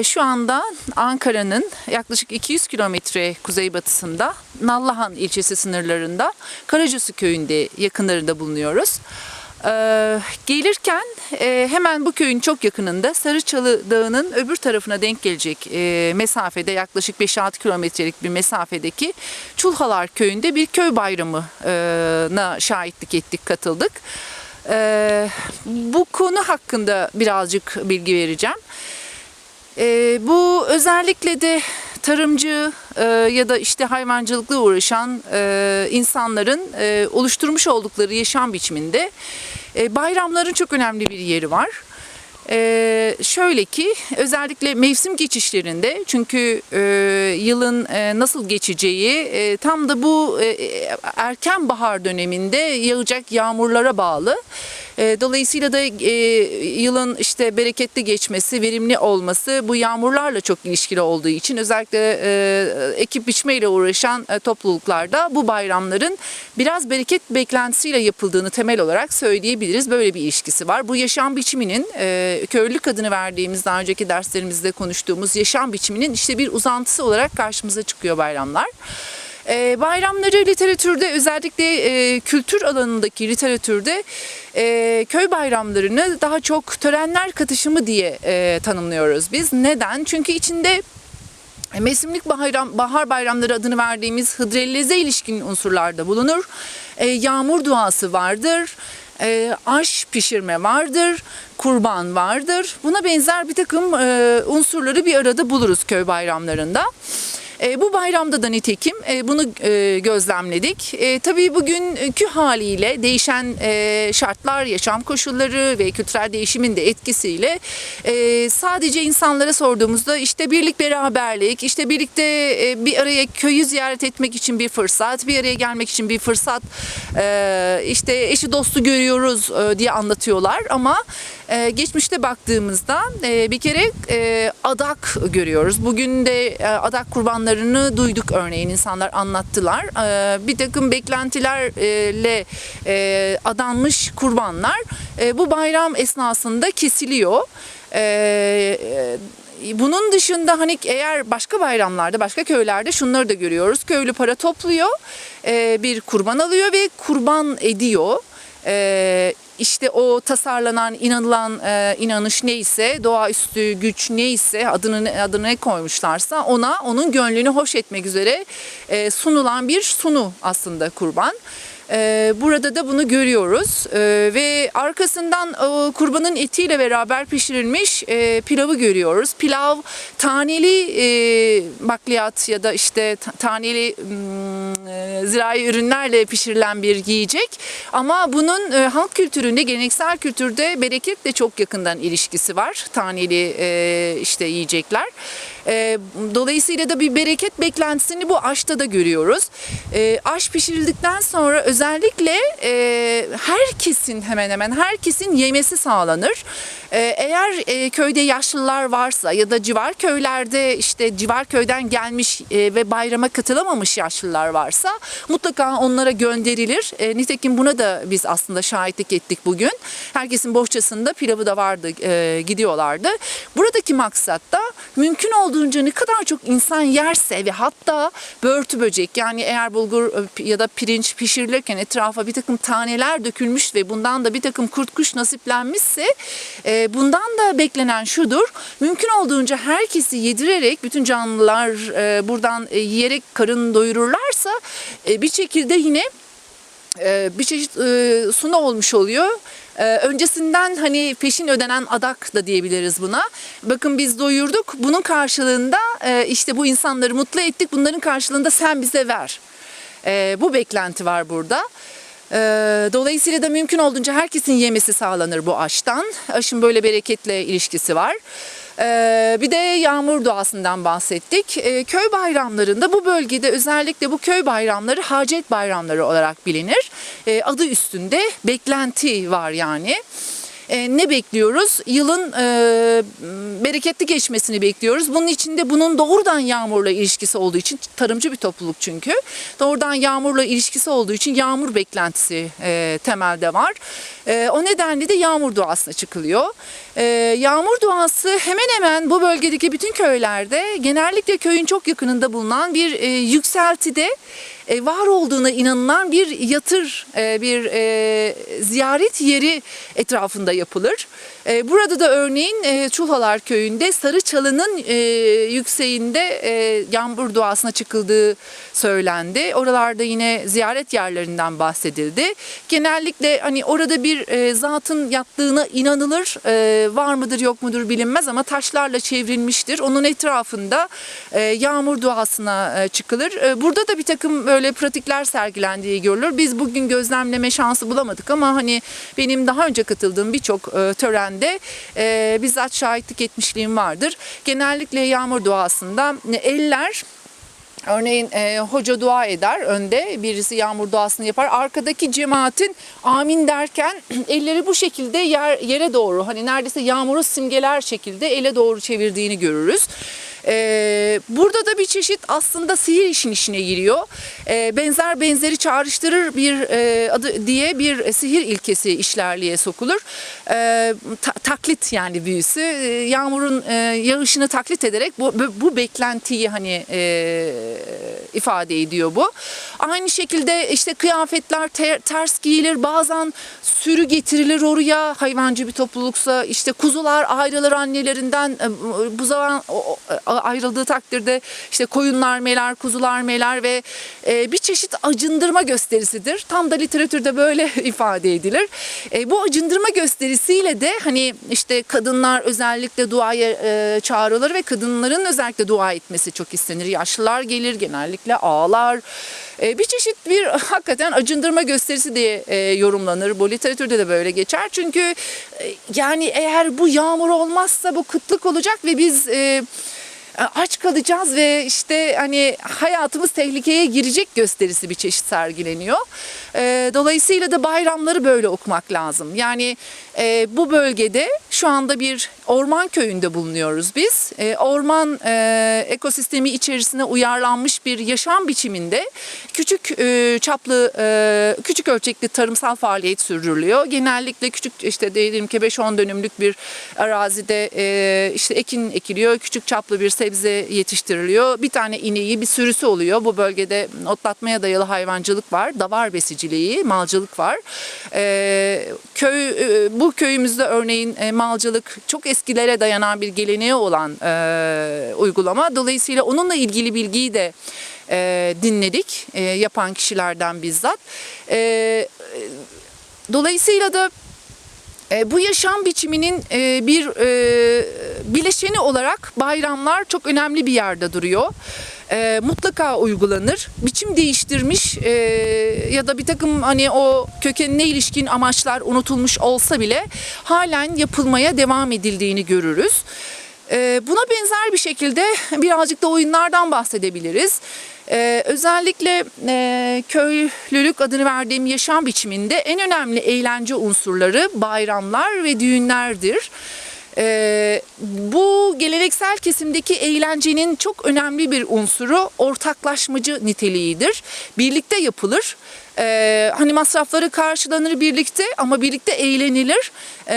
Şu anda Ankara'nın yaklaşık 200 kilometre kuzeybatısında Nallıhan ilçesi sınırlarında Karacasu köyünde yakınlarında bulunuyoruz. Gelirken hemen bu köyün çok yakınında Sarıçalı Dağı'nın öbür tarafına denk gelecek mesafede yaklaşık 5-6 kilometrelik bir mesafedeki Çulhalar köyünde bir köy bayramına şahitlik ettik, katıldık. Bu konu hakkında birazcık bilgi vereceğim. Bu özellikle de tarımcı ya da işte hayvancılıkla uğraşan insanların oluşturmuş oldukları yaşam biçiminde bayramların çok önemli bir yeri var. Şöyle ki özellikle mevsim geçişlerinde, çünkü yılın nasıl geçeceği tam da bu erken bahar döneminde yağacak yağmurlara bağlı. Dolayısıyla da yılın işte bereketli geçmesi, verimli olması bu yağmurlarla çok ilişkili olduğu için özellikle ekip biçmeyle uğraşan topluluklarda bu bayramların biraz bereket beklentisiyle yapıldığını temel olarak söyleyebiliriz. Böyle bir ilişkisi var. Bu yaşam biçiminin köylülük adını verdiğimiz, daha önceki derslerimizde konuştuğumuz yaşam biçiminin işte bir uzantısı olarak karşımıza çıkıyor bayramlar. Bayramları literatürde, özellikle kültür alanındaki literatürde köy bayramlarını daha çok törenler katışımı diye tanımlıyoruz biz. Neden? Çünkü içinde mevsimlik bahar bayramları adını verdiğimiz hıdrelleze ilişkin unsurlar da bulunur. Yağmur duası vardır. Aş pişirme vardır, kurban vardır. Buna benzer bir takım unsurları bir arada buluruz köy bayramlarında. Bu bayramda da nitekim bunu gözlemledik. Tabii bugünkü haliyle değişen şartlar, yaşam koşulları ve kültürel değişimin de etkisiyle sadece insanlara sorduğumuzda işte birlik beraberlik, işte birlikte bir araya köyü ziyaret etmek için bir fırsat, bir araya gelmek için bir fırsat, işte eşi dostu görüyoruz diye anlatıyorlar ama geçmişte baktığımızda bir kere adak görüyoruz. Bugün de adak kurbanlarını duyduk, örneğin insanlar anlattılar. Bir takım beklentilerle adanmış kurbanlar bu bayram esnasında kesiliyor. Bunun dışında hani eğer başka bayramlarda, başka köylerde şunları da görüyoruz. Köylü para topluyor, bir kurban alıyor ve kurban ediyor. İşte o tasarlanan, inanılan inanış neyse, doğaüstü güç neyse, adını ne koymuşlarsa onun gönlünü hoş etmek üzere sunulan bir sunu aslında kurban. Burada da bunu görüyoruz ve arkasından kurbanın etiyle beraber pişirilmiş pilavı görüyoruz. Pilav taneli bakliyat ya da işte taneli zirai ürünlerle pişirilen bir yiyecek. Ama bunun halk kültüründe, geleneksel kültürde bereketle çok yakından ilişkisi var. Taneli işte yiyecekler. Dolayısıyla da bir bereket beklentisini bu aşta da görüyoruz. Aş pişirildikten sonra özellikle herkesin, hemen hemen herkesin yemesi sağlanır. Eğer köyde yaşlılar varsa ya da civar köylerde işte civar köyden gelmiş ve bayrama katılamamış yaşlılar varsa mutlaka onlara gönderilir. Nitekim buna da biz aslında şahitlik ettik bugün. Herkesin bohçasında pilavı da vardı, gidiyorlardı. Buradaki maksat da mümkün olduğunca ne kadar çok insan yerse ve hatta börtü böcek, yani eğer bulgur ya da pirinç pişirilirken etrafa bir takım taneler dökülmüş ve bundan da bir takım kurt kuş nasiplenmişse bundan da beklenen şudur: mümkün olduğunca herkesi yedirerek, bütün canlılar buradan yiyerek karın doyururlarsa bir şekilde yine bir çeşit sunu olmuş oluyor. Öncesinden hani peşin ödenen adak da diyebiliriz buna. Bakın biz doyurduk, bunun karşılığında işte bu insanları mutlu ettik, bunların karşılığında sen bize ver. Bu beklenti var burada. Dolayısıyla da mümkün olduğunca herkesin yemesi sağlanır bu aştan. Aşın böyle bereketle ilişkisi var. Bir de yağmur duasından bahsettik. Köy bayramlarında bu bölgede özellikle bu köy bayramları hacet bayramları olarak bilinir. Adı üstünde beklenti var yani. ne bekliyoruz? Yılın bereketli geçmesini bekliyoruz. Bunun içinde bunun doğrudan yağmurla ilişkisi olduğu için, tarımcı bir topluluk çünkü. Doğrudan yağmurla ilişkisi olduğu için yağmur beklentisi temelde var. O nedenle de yağmur duasına çıkılıyor. Yağmur duası hemen hemen bu bölgedeki bütün köylerde, genellikle köyün çok yakınında bulunan bir yükseltide var olduğuna inanılan bir yatır, bir ziyaret yeri etrafında yapılır. Burada da örneğin Çulhalar Köyü'nde Sarıçalı'nın yükseğinde yağmur duasına çıkıldığı söylendi. Oralarda yine ziyaret yerlerinden bahsedildi. Genellikle hani orada bir zatın yattığına inanılır. Var mıdır yok mudur bilinmez ama taşlarla çevrilmiştir. Onun etrafında yağmur duasına çıkılır. Burada da bir takım böyle pratikler sergilendiği görülür. Biz bugün gözlemleme şansı bulamadık ama hani benim daha önce katıldığım birçok törende bizzat şahitlik etmişliğim vardır. Genellikle yağmur duasında eller, örneğin hoca dua eder önde, birisi yağmur duasını yapar. Arkadaki cemaatin amin derken elleri bu şekilde yere doğru, hani neredeyse yağmuru simgeler şekilde ele doğru çevirdiğini görürüz. Burada da bir çeşit aslında sihir işin içine giriyor. Benzer benzeri çağrıştırır bir adı diye bir sihir ilkesi işlerliğe sokulur. Taklit yani büyüsü. Yağmurun yağışını taklit ederek bu beklentiyi hani ifade ediyor bu. Aynı şekilde işte kıyafetler ters giyilir. Bazen sürü getirilir oraya. Hayvancı bir topluluksa işte kuzular ayrılır annelerinden. Bu zaman ayrıldığı takdirde işte koyunlar meler, kuzular meler ve bir çeşit acındırma gösterisidir. Tam da literatürde böyle ifade edilir. Bu acındırma gösterisiyle de hani işte kadınlar özellikle duaya çağrılır ve kadınların özellikle dua etmesi çok istenir. Yaşlılar gelir, genellikle ağlar. Bir çeşit bir hakikaten acındırma gösterisi diye yorumlanır. Bu literatürde de böyle geçer. Çünkü yani eğer bu yağmur olmazsa bu kıtlık olacak ve biz aç kalacağız ve işte hani hayatımız tehlikeye girecek gösterisi bir çeşit sergileniyor. Dolayısıyla da bayramları böyle okumak lazım. Yani bu bölgede şu anda bir orman köyünde bulunuyoruz biz. Orman ekosistemi içerisine uyarlanmış bir yaşam biçiminde küçük çaplı, küçük ölçekli tarımsal faaliyet sürdürülüyor. Genellikle küçük işte diyelim ki 5-10 dönümlük bir arazide işte ekin ekiliyor. Küçük çaplı bir sebze yetiştiriliyor. Bir tane ineği, bir sürüsü oluyor. Bu bölgede otlatmaya dayalı hayvancılık var. Davar besiciliği, malcılık var. Bu köyümüzde örneğin malcılık çok eskilere dayanan bir geleneği olan uygulama. Dolayısıyla onunla ilgili bilgiyi de dinledik yapan kişilerden bizzat. Dolayısıyla da bu yaşam biçiminin bir bileşeni olarak bayramlar çok önemli bir yerde duruyor. Mutlaka uygulanır. Biçim değiştirmiş ya da bir takım hani o kökenine ilişkin amaçlar unutulmuş olsa bile halen yapılmaya devam edildiğini görürüz. Buna benzer bir şekilde birazcık da oyunlardan bahsedebiliriz. Özellikle köylülük adını verdiğim yaşam biçiminde en önemli eğlence unsurları bayramlar ve düğünlerdir. Bu geleneksel kesimdeki eğlencenin çok önemli bir unsuru ortaklaşmacı niteliğidir. Birlikte yapılır. Hani masrafları karşılanır birlikte ama birlikte eğlenilir.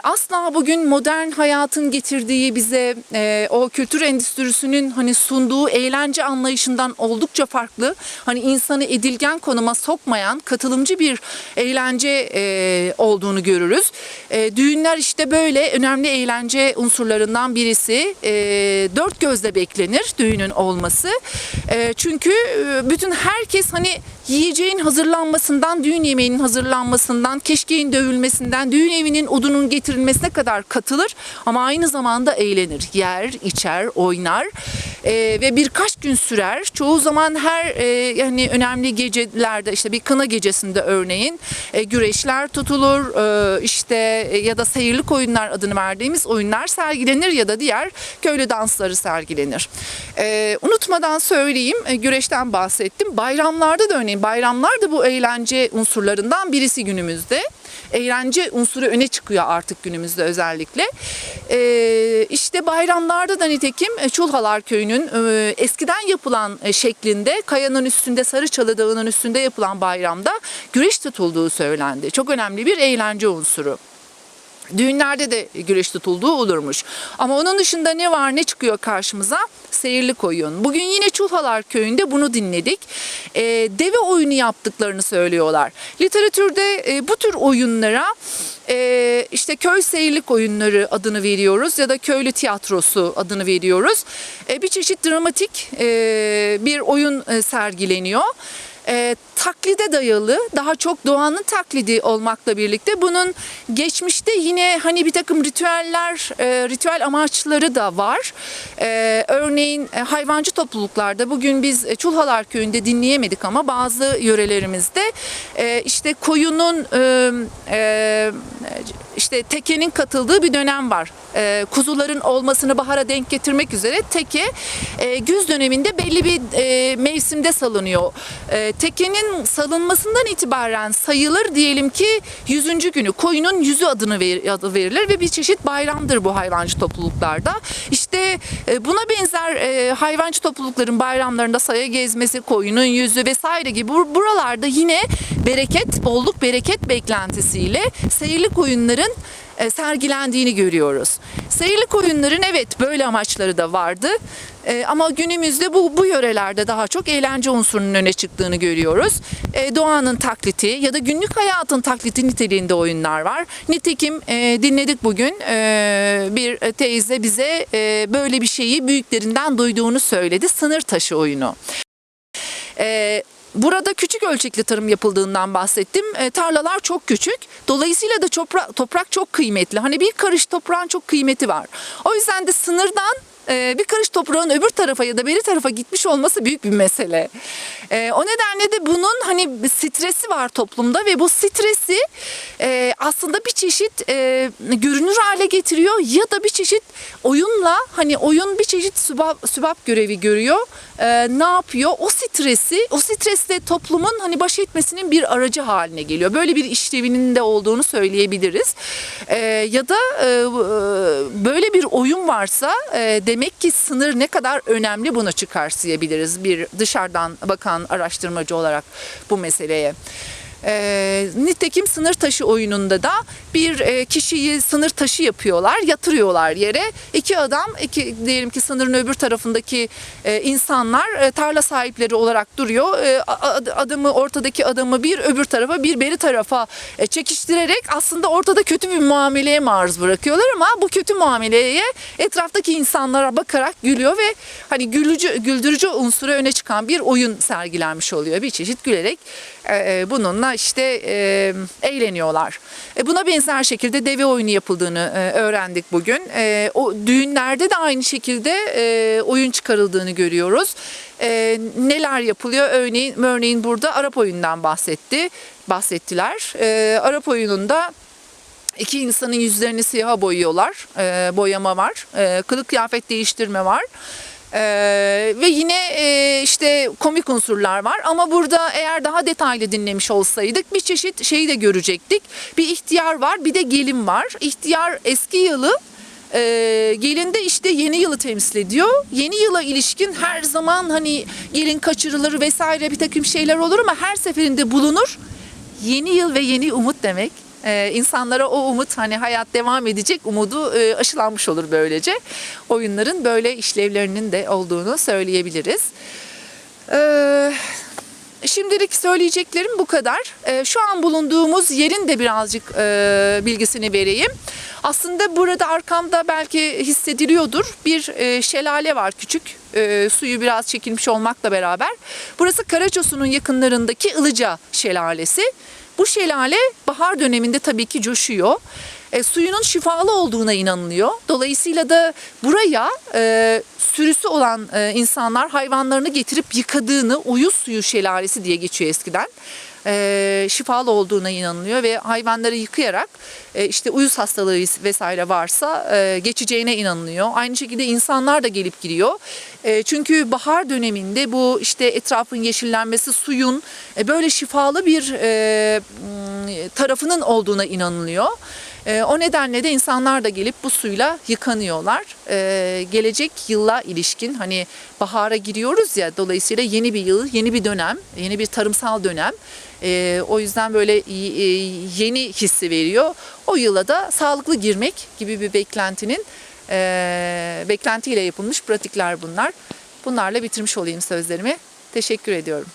Asla bugün modern hayatın getirdiği bize o kültür endüstrisinin hani sunduğu eğlence anlayışından oldukça farklı. Hani insanı edilgen konuma sokmayan katılımcı bir eğlence olduğunu görürüz. Düğünler işte böyle önemli eğlence unsurlarından birisi. Dört gözle beklenir düğünün olması. Çünkü bütün herkes hani yiyeceğin hazırlanmasından, düğün yemeğinin hazırlanmasından, keşkeğin dövülmesinden, düğün evinin odunun getirilmesine kadar katılır ama aynı zamanda eğlenir. Yer, içer, oynar ve birkaç gün sürer. Çoğu zaman her yani önemli gecelerde işte bir kına gecesinde örneğin güreşler tutulur işte ya da seyirlik oyunlar adını verdiğimiz oyunlar sergilenir ya da diğer köylü dansları sergilenir. Unutmadan söyleyeyim, güreşten bahsettim. Bayramlarda da örneğin bayramlar da bu eğlence unsurlarından birisi günümüzde. eğlence unsuru öne çıkıyor artık günümüzde özellikle. İşte bayramlarda da nitekim Çulhalar Köyü'nün eskiden yapılan şeklinde kayanın üstünde, Sarıçalı Dağı'nın üstünde yapılan bayramda güreş tutulduğu söylendi. Çok önemli bir eğlence unsuru. Düğünlerde de güreş tutulduğu olurmuş. Ama onun dışında ne var, ne çıkıyor karşımıza? Seyirlik oyun. Bugün yine Çulhalar Köyü'nde bunu dinledik. Deve oyunu yaptıklarını söylüyorlar. Literatürde bu tür oyunlara işte köy seyirlik oyunları adını veriyoruz ya da köylü tiyatrosu adını veriyoruz. Bir çeşit dramatik bir oyun sergileniyor. Taklide dayalı, daha çok doğanın taklidi olmakla birlikte bunun geçmişte yine hani bir takım ritüeller, ritüel amaçları da var. Örneğin hayvancı topluluklarda bugün biz Çulhalar Köyü'nde dinleyemedik ama bazı yörelerimizde işte koyunun işte tekenin katıldığı bir dönem var. Kuzuların olmasını bahara denk getirmek üzere teke güz döneminde belli bir mevsimde salınıyor. Tekenin salınmasından itibaren sayılır, diyelim ki 100. günü koyunun yüzü adı verilir ve bir çeşit bayramdır bu hayvancı topluluklarda. İşte buna benzer hayvancı toplulukların bayramlarında saya gezmesi, koyunun yüzü vesaire gibi buralarda yine bereket, bolluk bereket beklentisiyle seyirlik oyunların sergilendiğini görüyoruz. Seyirlik oyunların evet böyle amaçları da vardı. Ama günümüzde bu yörelerde daha çok eğlence unsurunun öne çıktığını görüyoruz. Doğanın taklidi ya da günlük hayatın taklidi niteliğinde oyunlar var. Nitekim dinledik bugün bir teyze bize böyle bir şeyi büyüklerinden duyduğunu söyledi. Sınır taşı oyunu. Burada küçük ölçekli tarım yapıldığından bahsettim. Tarlalar çok küçük. Dolayısıyla da toprak çok kıymetli. Hani bir karış toprağın çok kıymeti var. O yüzden de sınırdan bir karış toprağın öbür tarafa ya da beri tarafa gitmiş olması büyük bir mesele. O nedenle de bunun hani stresi var toplumda ve bu stresi aslında bir çeşit görünür hale getiriyor ya da bir çeşit oyunla, hani oyun bir çeşit sübap görevi görüyor. Ne yapıyor? O stresle toplumun hani baş etmesinin bir aracı haline geliyor. Böyle bir işlevinin de olduğunu söyleyebiliriz. Ya da böyle bir oyun varsa demek ki sınır ne kadar önemli, bunu çıkarsayabiliriz bir dışarıdan bakan araştırmacı olarak bu meseleye. Nitekim sınır taşı oyununda da bir kişiyi sınır taşı yapıyorlar, yatırıyorlar yere. Diyelim ki sınırın öbür tarafındaki insanlar tarla sahipleri olarak duruyor. Ortadaki adamı bir öbür tarafa, bir beri tarafa çekiştirerek aslında ortada kötü bir muameleye maruz bırakıyorlar ama bu kötü muameleye etraftaki insanlara bakarak gülüyor ve hani güldürücü unsuru öne çıkan bir oyun sergilenmiş oluyor. Bir çeşit gülerek bununla işte eğleniyorlar. Buna benzer şekilde deve oyunu yapıldığını öğrendik bugün. O düğünlerde de aynı şekilde oyun çıkarıldığını görüyoruz. Neler yapılıyor? Örneğin burada Arap oyunundan bahsettiler. Arap oyununda iki insanın yüzlerini siyaha boyuyorlar. Boyama var. Kılık kıyafet değiştirme var. Ve yine işte komik unsurlar var ama burada eğer daha detaylı dinlemiş olsaydık bir çeşit şeyi de görecektik. Bir ihtiyar var, bir de gelin var. İhtiyar eski yılı, gelin de işte yeni yılı temsil ediyor. Yeni yıla ilişkin her zaman hani gelin kaçırılır vesaire bir takım şeyler olur ama her seferinde bulunur. Yeni yıl ve yeni umut demek. İnsanlara o umut, hani hayat devam edecek umudu aşılanmış olur böylece. Oyunların böyle işlevlerinin de olduğunu söyleyebiliriz. Şimdilik söyleyeceklerim bu kadar. Şu an bulunduğumuz yerin de birazcık bilgisini vereyim. Aslında burada arkamda belki hissediliyordur. Bir şelale var küçük. Suyu biraz çekilmiş olmakla beraber. Burası Karaçosu'nun yakınlarındaki Ilıca Şelalesi. Bu şelale bahar döneminde tabii ki coşuyor. Suyunun şifalı olduğuna inanılıyor. Dolayısıyla da buraya sürüsü olan insanlar hayvanlarını getirip yıkadığını, uyuz suyu şelalesi diye geçiyor eskiden. Şifalı olduğuna inanılıyor ve hayvanları yıkayarak işte uyuz hastalığı vesaire varsa geçeceğine inanılıyor. Aynı şekilde insanlar da gelip gidiyor. Çünkü bahar döneminde bu işte etrafın yeşillenmesi, suyun böyle şifalı bir tarafının olduğuna inanılıyor. O nedenle de insanlar da gelip bu suyla yıkanıyorlar. Gelecek yıla ilişkin hani bahara giriyoruz ya, dolayısıyla yeni bir yıl, yeni bir dönem, yeni bir tarımsal dönem. O yüzden böyle yeni hissi veriyor. O yıla da sağlıklı girmek gibi bir beklentiyle yapılmış pratikler bunlar. Bunlarla bitirmiş olayım sözlerimi. Teşekkür ediyorum.